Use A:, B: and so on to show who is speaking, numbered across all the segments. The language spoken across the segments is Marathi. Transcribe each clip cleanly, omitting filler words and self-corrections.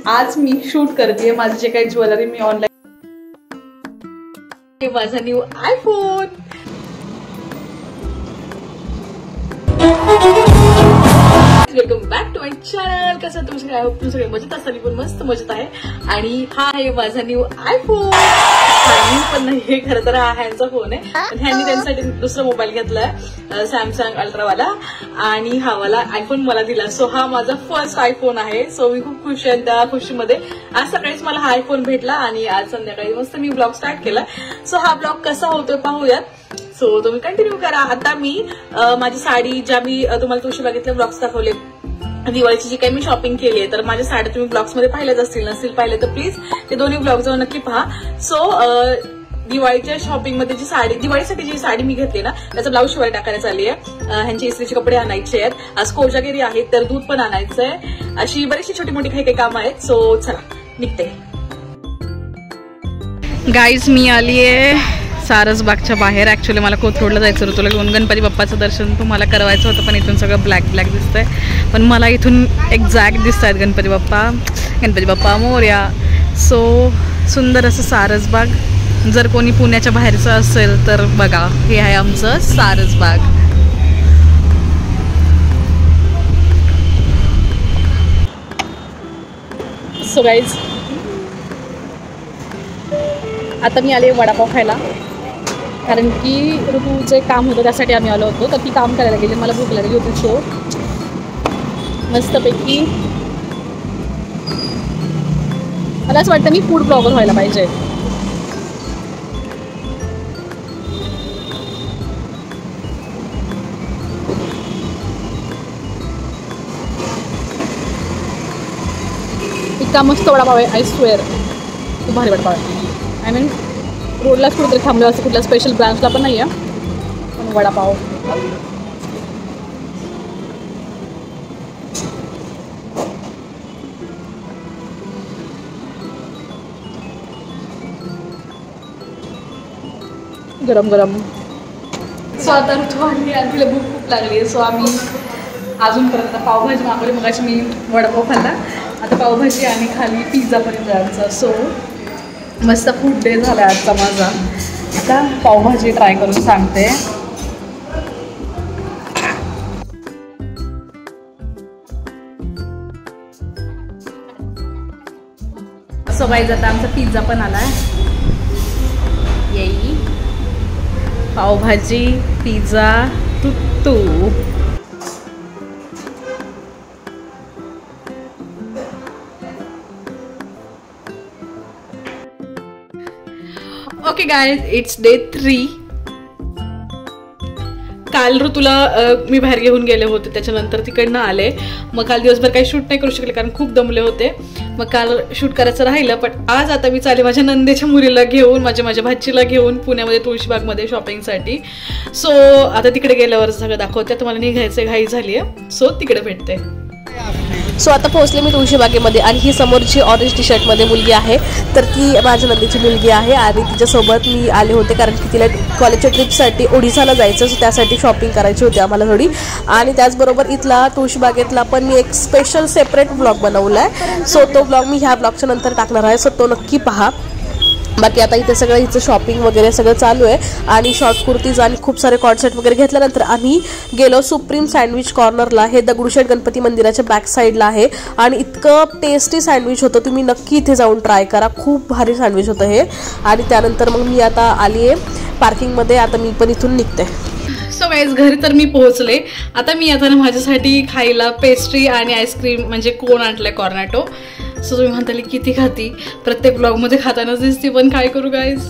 A: आज मी शूट करते माझे जे काही ज्वेलरी मी ऑनलाईन, माझा new iPhone. Welcome back to my channel. कसं तुम्ही सगळे, तुम्ही सगळे मजेत असाल, पण मस्त मजेत आहे. आणि हा आहे माझा न्यू आयफोन. न्यू पण नाही, हे खरं तर हा ह्यांचा फोन आहे, पण ह्यांनी त्यांच्यासाठी दुसरा मोबाईल घेतलाय सॅमसंग अल्ट्रावाला, आणि हा वाला आयफोन मला दिला. सो हा माझा फर्स्ट आयफोन आहे. सो मी खूप खुश आहे. त्या खुशीमध्ये आज सकाळीच मला हा आयफोन भेटला आणि आज संध्याकाळी मस्त मी ब्लॉग स्टार्ट केला. सो हा ब्लॉग कसा होतोय पाहूयात. सो तुम्ही कंटिन्यू करा. आता मी माझी साडी, ज्या मी तुम्हाला तुळशीबागेतले ब्लॉग्स दाखवले, दिवाळीची जी काही मी शॉपिंग केली आहे, तर माझ्या साड्या तुम्ही ब्लॉग्स मध्ये पाहिल्याच असतील. नसतील पाहिले तर प्लीज ते दोन्ही ब्लॉग जाऊन नक्की पहा. सो दिवाळीच्या शॉपिंग मध्ये जी साडी, दिवाळीसाठी जी साडी मी घेतली ना, त्याचा ब्लाऊज शिवाय टाकायला चालली आहे. ह्यांचे इस्त्रीचे कपडे आणायचे आहेत. आज कोजागिरी आहे, तर दूध पण आणायचंय. अशी बरीचशी छोटी मोठी काही काही कामं आहेत. सो चला निघते. गाईज मी आली आहे सारसबागच्या बाहेर. ऍक्च्युअली मला कोथरूडला जायचं होतं, तुला घेऊन गणपती बाप्पाचं दर्शन तुम्हाला करायचं होतं, पण इथून सगळं ब्लॅक ब्लॅक दिसतंय. पण मला इथून एक्झॅक्ट दिसत आहेत गणपती बाप्पा मोरया. सो सुंदर असं सारसबाग. जर कोणी पुण्याच्या बाहेरचं असेल तर बघा, हे आहे आमचं सारसबाग. सो गाईज आता मी आले वडापाव खायला, कारण की ऋतूचे काम होतं त्यासाठी आम्ही आलो होतो. तर ती काम करायला गेली, मला भूक लागली होती. सो मस्तपैकी मला असं वाटतं मी फूड ब्लॉगर व्हायला पाहिजे. इतका मस्त वडापाव आहे, आय स्वेअर. खूप भारी वडापाव आहे. आय मीन रोडलाच कुठेतरी थांबलो, असं कुठल्या स्पेशल ब्रांचला पण नाही आहे, पण वडापाव गरम गरम. सो आता ऋतू आणि तिला भूक खूप लागली आहे. सो आम्ही अजूनपर्यंत पावभाजी मागवली. मगाशी मी वडापाव खाल्ला, आता पावभाजी आणि खाली पिझ्झा पण जायचा. सो मस्त फूड डे झाला आजचा माझा. आता पावभाजी ट्राय करून सांगते. सो गाईज आता आमचा पिझ्झा पण आलाय. येई पावभाजी, पिझ्झा, तुत्तू. Okay guys, it's day 3. काल ऋतूला मी बाहेर घेऊन गेले होते, त्याच्यानंतर तिकडनं आले. मग काल दिवसभर काही शूट नाही करू शकले कारण खूप दमले होते. मग काल शूट करायचं राहिलं, पण आज आता मी चाले माझ्या नंदेच्या मुलीला घेऊन, माझ्या भाचीला घेऊन पुण्यामध्ये तुळशीबागमध्ये शॉपिंगसाठी. सो आता तिकडे गेल्यावर सगळं दाखवते. तुम्हाला निघायचं घाई झाली आहे, सो तिकडे भेटते.
B: सो आता पोहोचले मी तुळशीबागेमध्ये, आणि ही समोरची ऑरेंज टी शर्टमध्ये मुलगी आहे, तर ती माझ्या नंदीची मुलगी आहे. आणि तिच्यासोबत मी आले होते कारण की तिला कॉलेजच्या ट्रिपसाठी ओडिसाला जायचं, सो त्यासाठी शॉपिंग करायची होती आम्हाला थोडी. आणि त्याचबरोबर इथला तुळशीबागेतला पण मी एक स्पेशल सेपरेट ब्लॉग बनवला आहे. सो तो ब्लॉग मी ह्या ब्लॉगच्या नंतर टाकणार आहे, सो तो नक्की पहा. बाकी आता इथे सगळं हिचं शॉपिंग वगैरे सगळं चालू आहे. आणि शॉर्ट कुर्तीज आणि खूप सारे कॉर्डसेट वगैरे घेतल्यानंतर आम्ही गेलो सुप्रीम सँडविच कॉर्नरला. हे दगडूशेठ गणपती मंदिराच्या बॅक साईडला आहे, आणि इतकं टेस्टी सँडविच होतं, तुम्ही नक्की इथे जाऊन ट्राय करा. खूप भारी सँडविच होतं हे. आणि त्यानंतर मग मी आता आली आहे पार्किंगमध्ये. आता मी पण इथून निघते.
A: सो गाईज घरी तर मी पोहोचले. आता मी आता माझ्यासाठी खायला पेस्ट्री आणि आईस्क्रीम म्हणजे कोण आणलंय, कॉर्नेटो. सो तुम्ही म्हणताली किती खाती, प्रत्येक ब्लॉगमध्ये खातानाच दिसते, पण काय करू गाईज.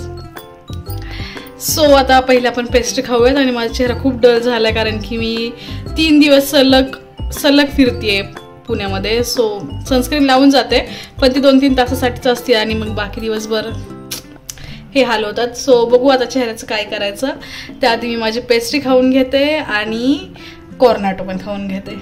A: सो आता पहिले आपण पेस्ट्री खाऊयात. आणि माझा चेहरा खूप डल झाला कारण की मी 3 दिवस सलग फिरतेय पुण्यामध्ये. सो सनस्क्रीन लावून जाते, पण ती 2-3 तासासाठीच असते, आणि मग बाकी दिवसभर हे हाल होतात. सो बघू आता चेहऱ्याचं काय करायचं. त्याआधी मी माझी पेस्ट्री खाऊन घेते आणि कॉर्नेटो पण खाऊन घेते.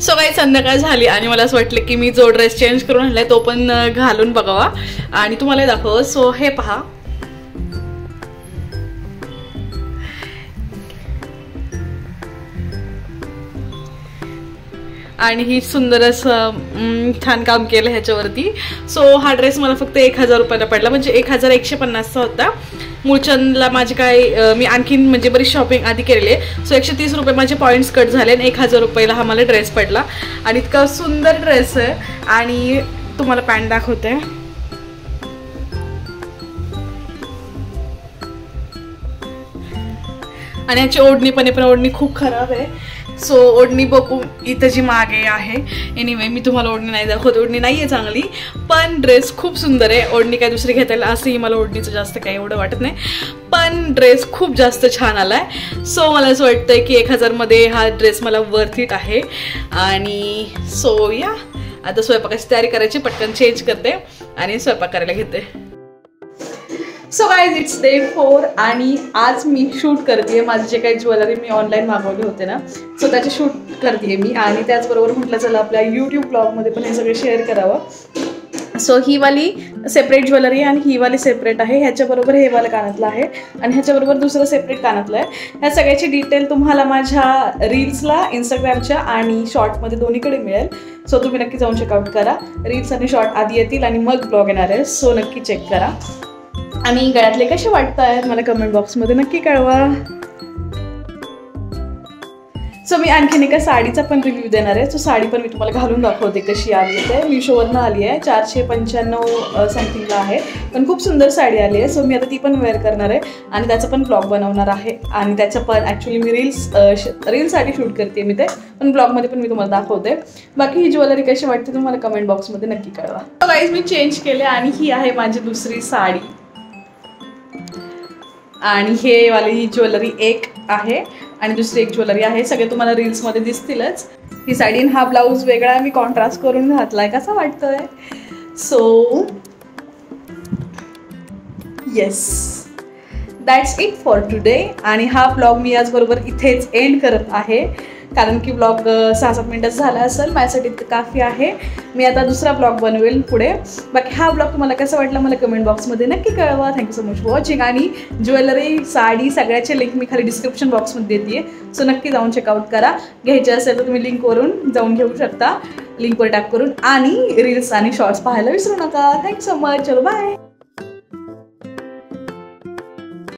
A: सो काही संध्याकाळ झाली आणि मला असं वाटलं की मी जो ड्रेस चेंज करून आणलाय तो पण घालून बघावा आणि तुम्हाला दाखव. सो हे पहा, आणि ही सुंदर असं छान काम केलं ह्याच्यावरती. सो हा ड्रेस मला फक्त 1000 रुपयाला पडला, म्हणजे 1150चा होता. मूळचंदला माझे काय मी आणखीन म्हणजे बरीच शॉपिंग आधी केलेली आहे. सो 130 रुपये माझे पॉईंट्स कट झाले आणि 1000 रुपयाला हा मला ड्रेस पडला. आणि इतका सुंदर ड्रेस आहे. आणि तुम्हाला पॅन्ट दाखवते. आणि याची ओढणी पण ओढणी खूप खराब आहे. सो ओढणी बघू इथं जी मागे आहे. एनिवे मी तुम्हाला ओढणी नाही दाखवत, ओढणी नाही आहे चांगली, पण ड्रेस खूप सुंदर आहे. ओढणी काय दुसरी घेता येईल असंही मला ओढणीचं जास्त काही एवढं वाटत नाही, पण ड्रेस खूप जास्त छान आलाय. सो मला असं वाटतंय की 1000 मध्ये हा ड्रेस मला वर्थ इट आहे. आणि सो या आता स्वयंपाकाची तयारी करायची, पटकन चेंज करते आणि स्वयंपाक करायला घेते. सो गाईज इट्स डे 4 आणि आज मी शूट करते माझे जे काही ज्वेलरी मी ऑनलाईन मागवले होते ना, सो त्याचे शूट करते मी. आणि त्याचबरोबर म्हटलं चला आपल्या यूट्यूब ब्लॉगमध्ये पण हे सगळे शेअर करावं. सो ही वाली सेपरेट ज्वेलरी आहे आणि ही वाली सेपरेट आहे. ह्याच्याबरोबर हे वाला कानातलं आहे आणि ह्याच्याबरोबर दुसरं सेपरेट कानातलं आहे. ह्या सगळ्याची डिटेल तुम्हाला माझ्या रील्सला इंस्टाग्रामच्या आणि शॉर्टमध्ये दोन्हीकडे मिळेल. सो तुम्ही नक्की जाऊन चेकआउट करा. रील्स आणि शॉर्ट आधी येतील आणि मग ब्लॉग येणार आहे. सो नक्की चेक करा. आणि गळ्यातले कसे वाटत आहेत मला कमेंट बॉक्समध्ये नक्की कळवा. सो मी आणखीन एका साडीचा पण रिव्ह्यू देणार आहे. सो साडी पण मी तुम्हाला घालून दाखवते कशी आली आहे. ते मिशोवरनं आली आहे, 495 समथिंगला आहे, पण खूप सुंदर साडी आली आहे. सो मी आता ती पण वेअर करणार आहे आणि त्याचं पण ब्लॉग बनवणार आहे. आणि त्याचं पण ॲक्च्युली मी रील्ससाठी शूट करते मी ते, पण ब्लॉगमध्ये पण मी तुम्हाला दाखवते. बाकी ही ज्वेलरी कशी वाटते तुम्हाला कमेंट बॉक्समध्ये नक्की कळवा. सो गाईज मी चेंज केले आणि ही आहे माझी दुसरी साडी. आणि हे वाली ही ज्वेलरी एक आहे आणि दुसरी एक ज्वेलरी आहे. सगळे तुम्हाला रील्समध्ये दिसतीलच. ही साडी हा ब्लाऊज वेगळा मी कॉन्ट्रास्ट करून घातलाय. कसा वाटतोय? So yes, that's it for today. आणि हा ब्लॉग मी याचबरोबर इथेच एंड करत आहे, कारण की ब्लॉग 6-7 मिनिटाचा झाला असेल. माझ्यासाठी इतकं काफी आहे. मी आता दुसरा ब्लॉग बनवेल पुढे. बाकी हा ब्लॉग तुम्हाला कसा वाटला मला कमेंट बॉक्समध्ये नक्की कळवा. Thank you so much for watching. आणि ज्वेलरी, साडी सगळ्याचे लिंक मी खाली डिस्क्रिप्शन बॉक्समध्ये देते, सो नक्की जाऊन चेकआउट करा. घ्यायचे असेल तर तुम्ही लिंकवरून जाऊन घेऊ शकता, लिंकवर टॅप करून. आणि रील्स आणि शॉर्ट्स पाहायला विसरू नका. Thank you so much. चलो बाय.